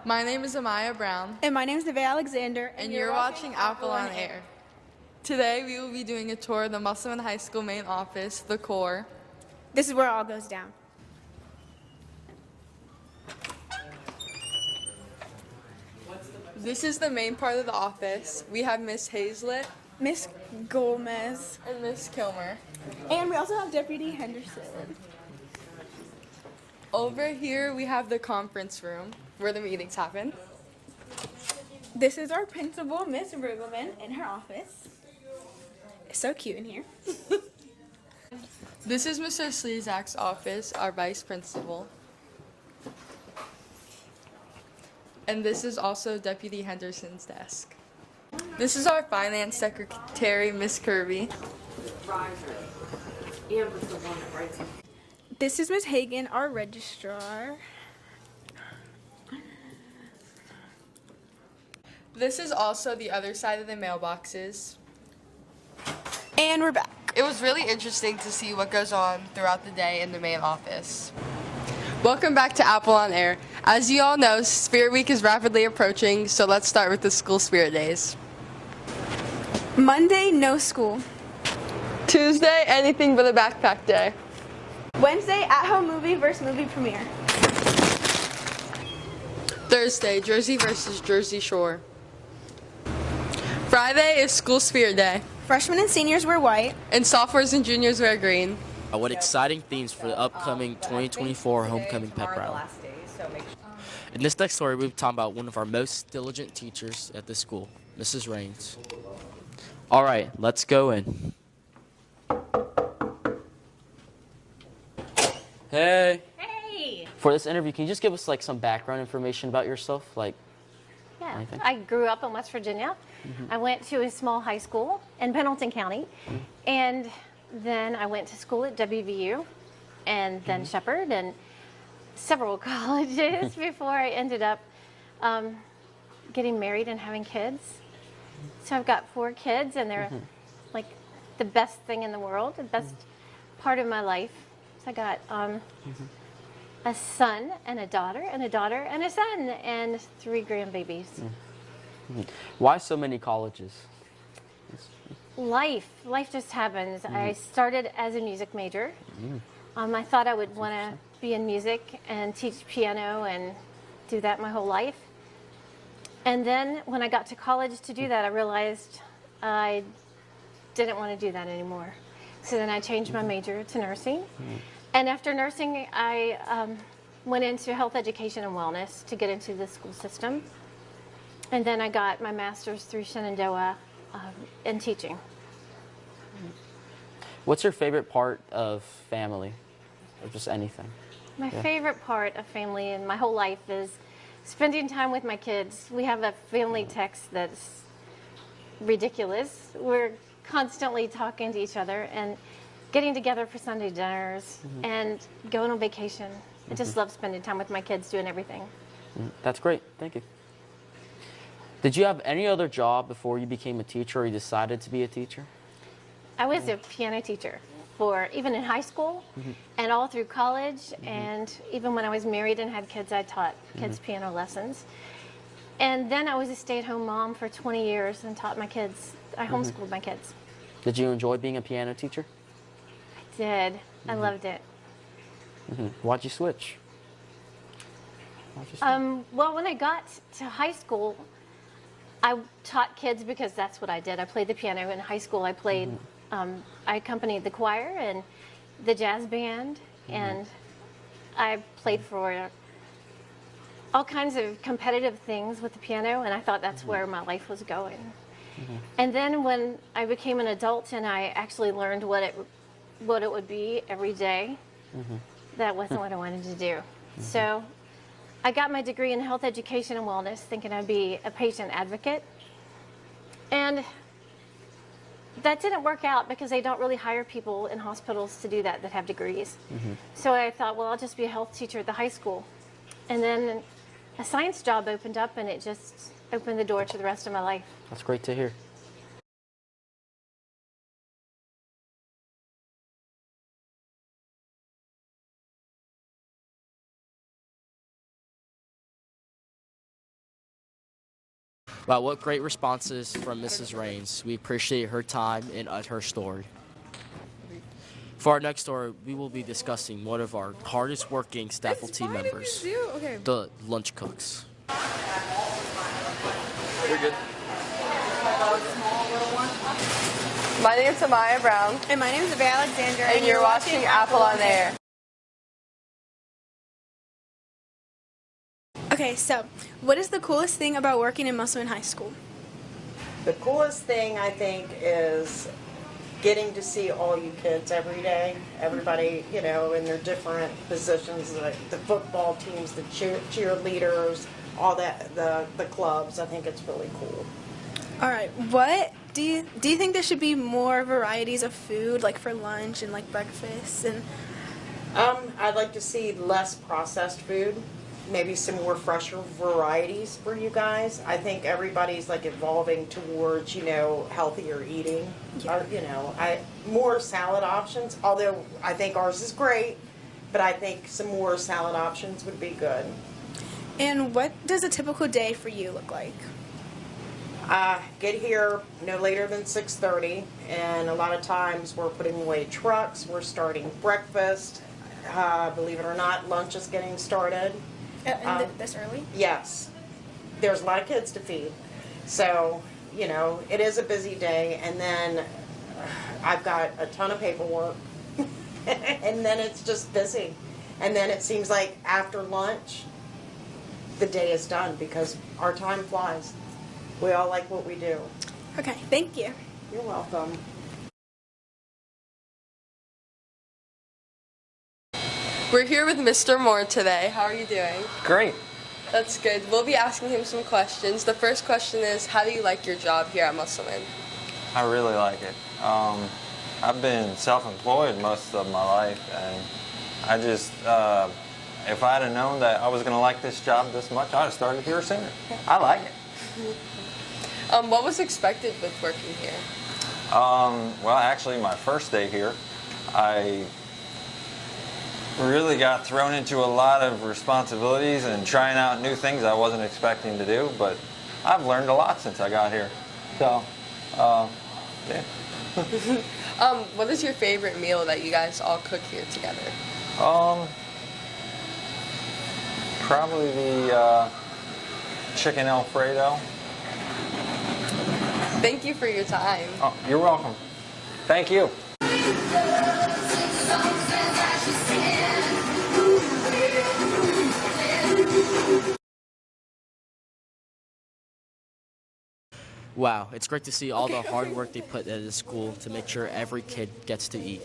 My name is Amiya Brown. And my name is Nevaeh Alexander. And you're watching Apple on Air. Today we will be doing a tour of the Musselman High School main office, the core. This is where it all goes down. This is the main part of the office. We have Miss Hazlett, Miss Gomez. and Miss Kilmer. And we also have Deputy Henderson. Over here we have the conference room where the meetings happen. This is our principal, Miss Riggleman, in her office. It's so cute in here. This is Mr. Slezak's office, our vice principal. And this is also Deputy Henderson's desk. This is our finance secretary, Miss Kirby. This is Miss Hagan, our registrar. This is also the other side of the mailboxes. And we're back. It was really interesting to see what goes on throughout the day in the main office. Welcome back to Apple on Air. As you all know, Spirit Week is rapidly approaching, so let's start with the school spirit days. Monday, no school. Tuesday, anything but a backpack day. Wednesday, at-home movie versus movie premiere. Thursday, Jersey versus Jersey Shore. Friday is school spirit day. Freshmen and seniors wear white. And sophomores and juniors wear green. What exciting themes for the upcoming 2024 homecoming pep rally. In this next story, we'll be talking about one of our most diligent teachers at this school, Mrs. Raines. All right, let's go in. Hey. Hey. For this interview, can you just give us like some background information about yourself? Yeah, anything? I grew up in West Virginia. I went to a small high school in Pendleton County, and then I went to school at WVU, and then Shepherd, and several colleges before I ended up getting married and having kids. So I've got 4 kids, and they're like the best thing in the world, the best part of my life. So I got a son and a daughter and a daughter and a son and 3 grandbabies. Why so many colleges? Life just happens. I started as a music major. I thought I would want to be in music and teach piano and do that my whole life. And then when I got to college to do that, I realized I didn't want to do that anymore. So then I changed my major to nursing. And after nursing, I went into health education and wellness to get into the school system. And then I got my master's through Shenandoah in teaching. What's your favorite part of family, or just anything? My favorite part of family in my whole life is spending time with my kids. We have a family text that's ridiculous. We're constantly talking to each other and getting together for Sunday dinners and going on vacation. I just love spending time with my kids doing everything. That's great. Thank you. Did you have any other job before you became a teacher or you decided to be a teacher? I was a piano teacher for even in high school and all through college, and even when I was married and had kids, I taught kids piano lessons. And then I was a stay-at-home mom for 20 years and taught my kids. I homeschooled my kids. Did you enjoy being a piano teacher? I did. I loved it. Why'd you switch? Well, when I got to high school, I taught kids because that's what I did. I played the piano in high school. I played, I accompanied the choir and the jazz band, and I played for all kinds of competitive things with the piano, and I thought that's where my life was going. And then when I became an adult and I actually learned what it would be every day, that wasn't what I wanted to do. So I got my degree in health education and wellness thinking I'd be a patient advocate. And that didn't work out because they don't really hire people in hospitals to do that have degrees. So I thought, well, I'll just be a health teacher at the high school. And then a science job opened up, and it just opened the door to the rest of my life. That's great to hear. Wow, what great responses from Mrs. Rains. We appreciate her time and her story. For our next story, we will be discussing one of our hardest working faculty members, the lunch cooks. You're good. My name is Amiya Brown, And my name is Isabella Alexander, and you're watching Apple on Air. Okay, so what is the coolest thing about working in Musselman High School? The coolest thing, I think, is getting to see all you kids every day. Everybody, in their different positions, like the football teams, the cheerleaders, all that, the clubs. I think it's really cool. All right, what do you think there should be more varieties of food, like for lunch and like breakfast and? I'd like to see less processed food. Maybe some more fresher varieties for you guys. I think everybody's like evolving towards, healthier eating. Yeah. More salad options, although I think ours is great, but I think some more salad options would be good. And what does a typical day for you look like? Get here no later than 6:30, and a lot of times we're putting away trucks, we're starting breakfast. Believe it or not, lunch is getting started. This early? Yes. There's a lot of kids to feed. So, it is a busy day, and then I've got a ton of paperwork, and then it's just busy. And then it seems like after lunch, the day is done because our time flies. We all like what we do. Okay, thank you. You're welcome. We're here with Mr. Moore today. How are you doing? Great. That's good. We'll be asking him some questions. The first question is, how do you like your job here at Musselman? I really like it. I've been self-employed most of my life, and I just, if I'd have known that I was going to like this job this much, I'd have started here sooner. I like it. What was expected with working here? Well, actually, my first day here, I really got thrown into a lot of responsibilities and trying out new things I wasn't expecting to do, but I've learned a lot since I got here. So, yeah. What is your favorite meal that you guys all cook here together? Probably the chicken Alfredo. Thank you for your time. Oh, you're welcome. Thank you. Wow, it's great to see all the hard work they put into the school to make sure every kid gets to eat.